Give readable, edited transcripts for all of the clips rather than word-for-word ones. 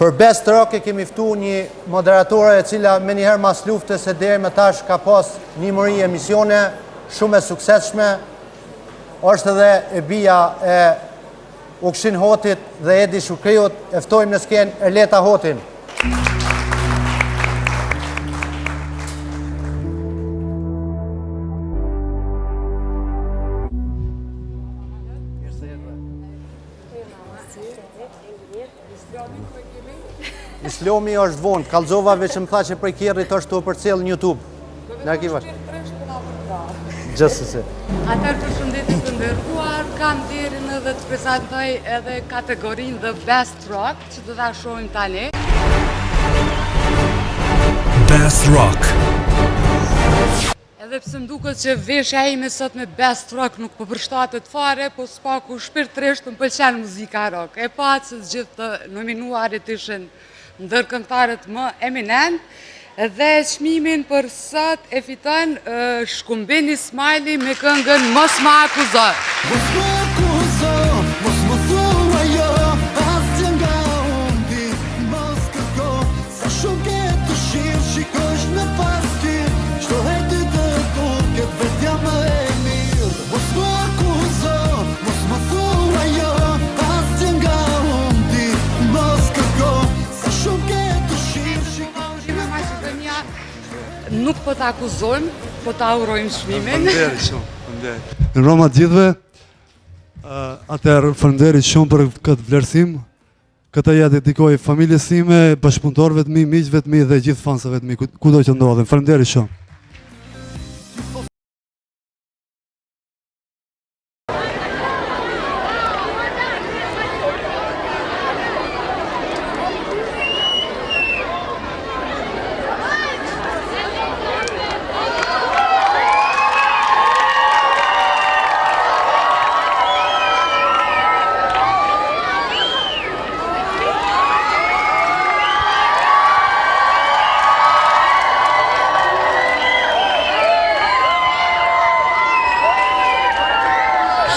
Për Best Rock e kemi ftu një moderatore e cila me njëherë mas luftës e deri më tash ka pas një mëri emisione shumë e suksesshme. Është edhe e bija e Ukshin Hotit dhe Edi Shukriut. E ftojmë në skenë Erleta Hotin. Islomi është vonë, kalzova veç më tha që prej kjerrit është të përcjell në YouTube. Në kivash. Gjësësi. Atër përshëndetje të ndërruar, kam derin edhe të prezentoj edhe kategorinë The Best Rock, që të da shohim tani. Best Rock. Edhe pse m'duket që veshja ime sot me Best Rock nuk po përshtatet fare, po s'paku shpirtërisht më pëlqen muzika rock. E pa që gjithë të nominuarit ishin ndër këngëtarët më eminent, dhe çmimin për sot e fiton Shkumbini Smiley me këngën Mos ma akuzo. Mos ma akuzo, mos më thua jo, asgjë nga undi, mos kërko, sa shumë ke të shirë, shikosh në pas ty, çdo herë ty të duket vetja më e mirë. Mos ma akuzo, mos më thua jo, asgjë nga undi, mos kërko, sa shumë ke të shirë, shikosh në pas ty. Nuk po të akuzojmë, po të urojmë çmimin. Faleminderit shumë, faleminderit. Në Roma gjithve, atëherë faleminderit shumë për këtë vlerësim. Këtë ja dedikoj familjes time, bashkëpunëtorëve të mi, miqve të mi dhe gjithë fansave të mi, kudo që ndodhen. Faleminderit shumë.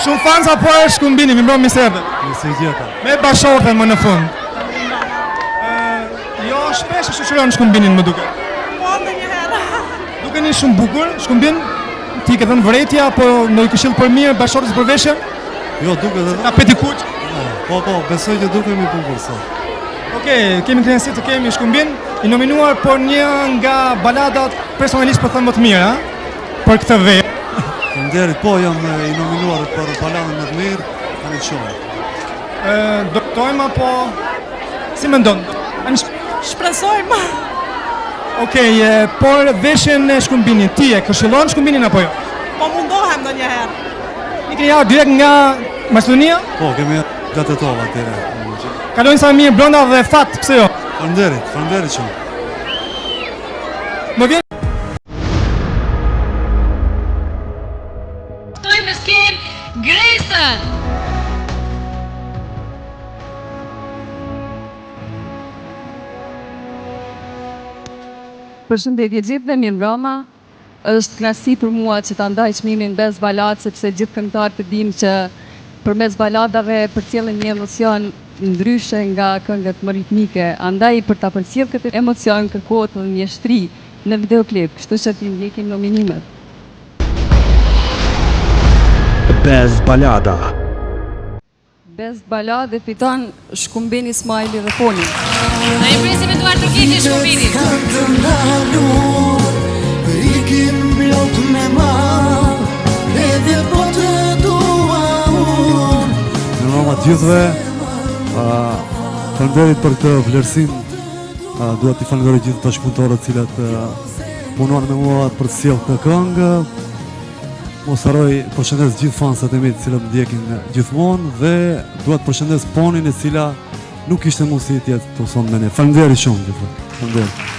Shumë fansa po e Shkumbini, mi mbro miserde. Nëse gjeta. Me bashortën më në fund. Jo, shpesh e shoqëron Shkumbinin më duke. Po, ndonjëherë. Duke një shumë bukur, Shkumbin, ti ke thënë vërejtja, po në i këshill për mirë, bashortës për veshje? Jo, duke dhe... Ka peti kuq? Po, besoj që duke mi bukur sot. Okej, kemi kënaqësi të kemi Shkumbin, i nominuar por një nga baladat personalisht për thënë më të mirë, për këtë vejë. Faleminderit, po jam i nominuar për baladën më të mirë, tani shumë. Do këtojmë apo si mendon? Shpresojmë. Okej, por veshjen e Shkumbinit, ti e këshillon Shkumbinin apo jo? Po mundohem ndonjëherë. I ke javë direkt nga Maqedonia? Po, kemi gatetova atyre. Kalojnë sa mirë blonda dhe fat, pse jo? Faleminderit shumë. Më vjen Grayson! Përshëndetje gjithëve, mirë mbrëma. Është kënaqësi për mua që ta ndaj çmimin Best Ballad, sepse gjithë këngëtarët e dimë që përmes baladave përcjellen një emocion ndryshe nga këngët më ritmike. Andaj për ta përcjellë këtë emocion kërkohet një mjeshtri në videoklip, kështu që ti ndjekim nominimet. Best Balada. Best Ballad e fiton Shkumbini Smiley dhe Poni. Na i presim me duar të kiti Shkumbini. Të ndalur, ikim blok me ma, edhe po të dua unë. Në Roma gjithve, faleminderit për këtë vlerësim. Dua t'i falenderoj gjithë bashkëpunëtorët cilët punuan me mua për të sjellë këtë këngë. Mos harroj përshëndes gjithë fansat e mi të cilët më ndjekin gjithmonë dhe dua të përshëndes Ponin e cila nuk ishte mundësi të jetë të uson me ne. Faleminderit shumë gjithë. Faleminderit.